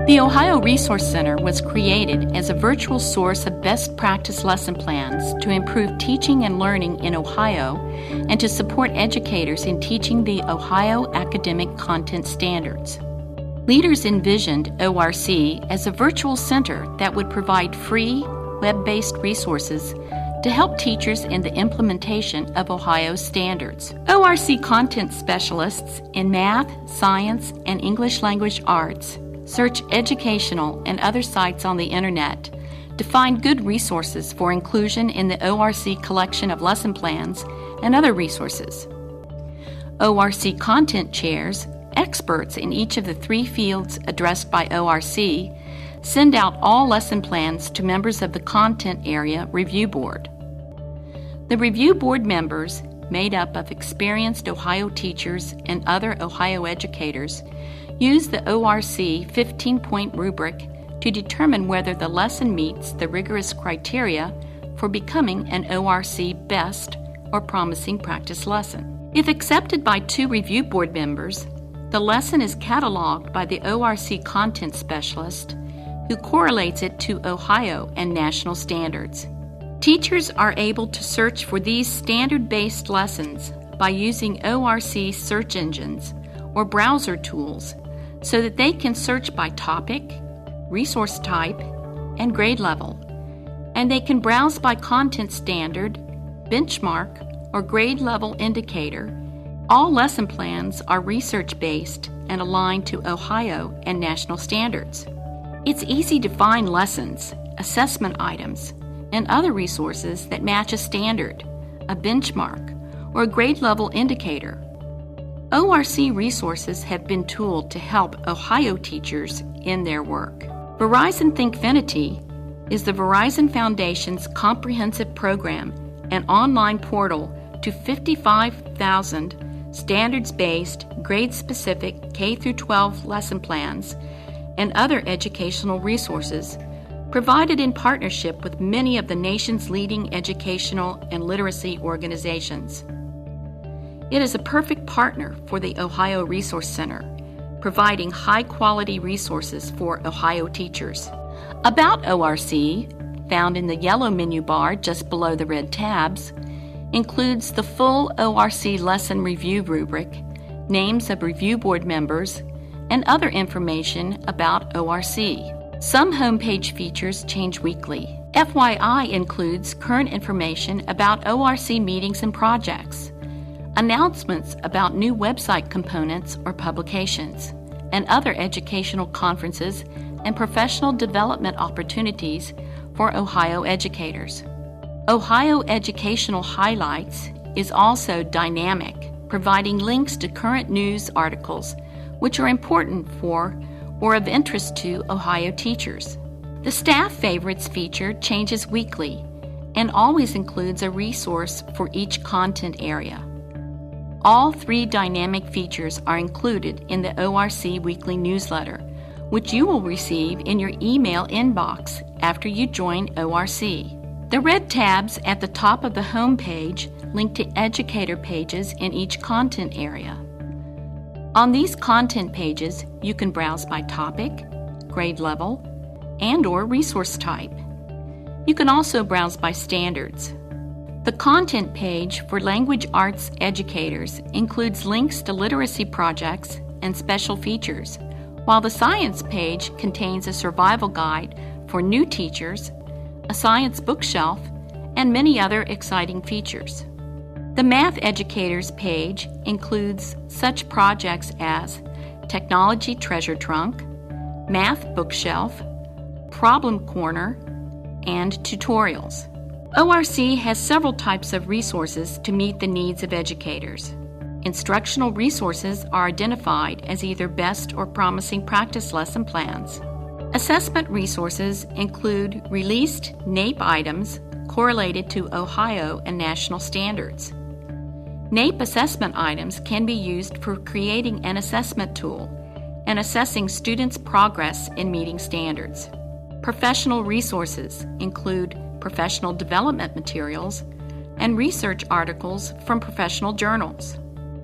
The Ohio Resource Center was created as a virtual source of best practice lesson plans to improve teaching and learning in Ohio and to support educators in teaching the Ohio academic content standards. Leaders envisioned ORC as a virtual center that would provide free, web-based resources to help teachers in the implementation of Ohio's standards. ORC content specialists in math, science, and English language arts search educational and other sites on the internet to find good resources for inclusion in the ORC collection of lesson plans and other resources. ORC content chairs, experts in each of the 3 fields addressed by ORC, send out all lesson plans to members of the Content Area Review Board. The Review Board members, made up of experienced Ohio teachers and other Ohio educators, use the ORC 15-point rubric to determine whether the lesson meets the rigorous criteria for becoming an ORC best or promising practice lesson. If accepted by 2 Review Board members, the lesson is cataloged by the ORC content specialist, who correlates it to Ohio and national standards. Teachers are able to search for these standard-based lessons by using ORC search engines or browser tools so that they can search by topic, resource type, and grade level, and they can browse by content standard, benchmark, or grade level indicator. All lesson plans are research-based and aligned to Ohio and national standards. It's easy to find lessons, assessment items, and other resources that match a standard, a benchmark, or a grade level indicator. ORC resources have been tooled to help Ohio teachers in their work. Verizon Thinkfinity is the Verizon Foundation's comprehensive program and online portal to 55,000 standards-based, grade-specific K-12 lesson plans and other educational resources provided in partnership with many of the nation's leading educational and literacy organizations. It is a perfect partner for the Ohio Resource Center, providing high-quality resources for Ohio teachers. About ORC, found in the yellow menu bar just below the red tabs, includes the full ORC lesson review rubric, names of review board members, and other information about ORC. Some homepage features change weekly. FYI includes current information about ORC meetings and projects, announcements about new website components or publications, and other educational conferences and professional development opportunities for Ohio educators. Ohio Educational Highlights is also dynamic, providing links to current news articles which are important for or of interest to Ohio teachers. The Staff Favorites feature changes weekly and always includes a resource for each content area. All 3 dynamic features are included in the ORC weekly newsletter, which you will receive in your email inbox after you join ORC. The red tabs at the top of the home page link to educator pages in each content area. On these content pages, you can browse by topic, grade level, and/or resource type. You can also browse by standards. The content page for language arts educators includes links to literacy projects and special features, while the science page contains a survival guide for new teachers, a science bookshelf, and many other exciting features. The Math Educators page includes such projects as Technology Treasure Trunk, Math Bookshelf, Problem Corner, and tutorials. ORC has several types of resources to meet the needs of educators. Instructional resources are identified as either best or promising practice lesson plans. Assessment resources include released NAEP items correlated to Ohio and national standards. NAEP assessment items can be used for creating an assessment tool and assessing students' progress in meeting standards. Professional resources include professional development materials and research articles from professional journals.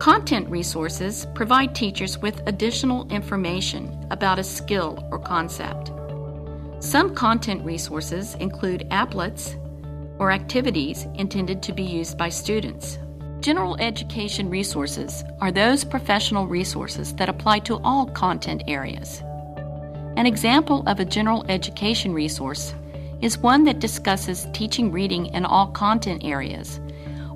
Content resources provide teachers with additional information about a skill or concept. Some content resources include applets or activities intended to be used by students. General education resources are those professional resources that apply to all content areas. An example of a general education resource is one that discusses teaching reading in all content areas,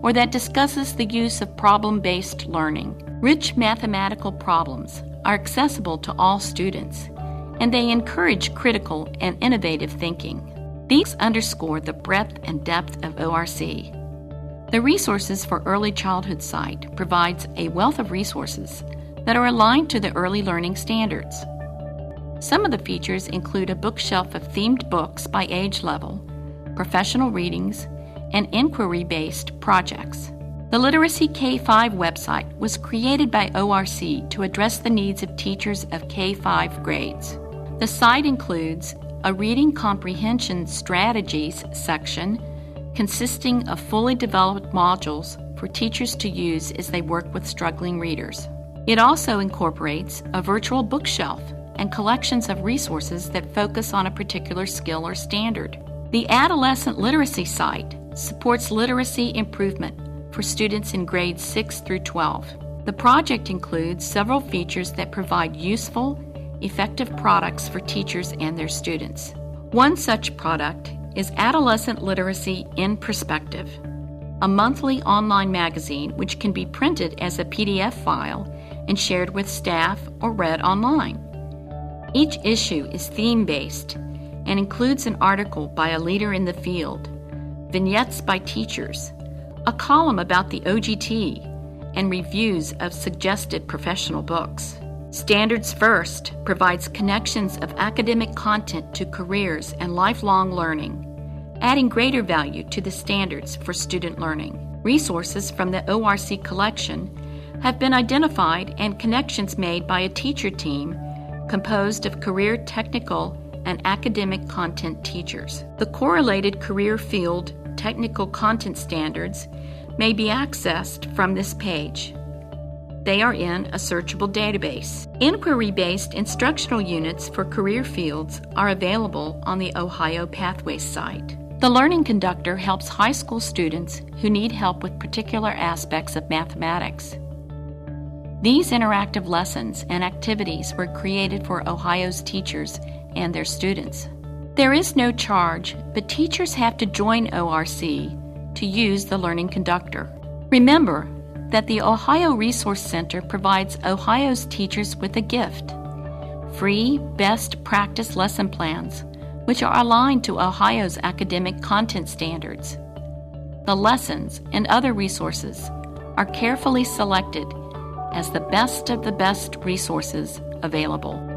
or that discusses the use of problem-based learning. Rich mathematical problems are accessible to all students, and they encourage critical and innovative thinking. These underscore the breadth and depth of ORC. The Resources for Early Childhood site provides a wealth of resources that are aligned to the early learning standards. Some of the features include a bookshelf of themed books by age level, professional readings, and inquiry-based projects. The Literacy K-5 website was created by ORC to address the needs of teachers of K-5 grades. The site includes a reading comprehension strategies section consisting of fully developed modules for teachers to use as they work with struggling readers. It also incorporates a virtual bookshelf and collections of resources that focus on a particular skill or standard. The Adolescent Literacy site supports literacy improvement for students in grades 6 through 12. The project includes several features that provide useful, effective products for teachers and their students. One such product is Adolescent Literacy in Perspective, a monthly online magazine which can be printed as a PDF file and shared with staff or read online. Each issue is theme-based and includes an article by a leader in the field, vignettes by teachers, a column about the OGT, and reviews of suggested professional books. Standards First provides connections of academic content to careers and lifelong learning, adding greater value to the standards for student learning. Resources from the ORC collection have been identified and connections made by a teacher team composed of career technical and academic content teachers. The correlated career field technical content standards may be accessed from this page. They are in a searchable database. Inquiry-based instructional units for career fields are available on the Ohio Pathways site. The Learning Conductor helps high school students who need help with particular aspects of mathematics. These interactive lessons and activities were created for Ohio's teachers and their students. There is no charge, but teachers have to join ORC to use the Learning Conductor. Remember that the Ohio Resource Center provides Ohio's teachers with a gift: free best practice lesson plans, which are aligned to Ohio's academic content standards. The lessons and other resources are carefully selected as the best of the best resources available.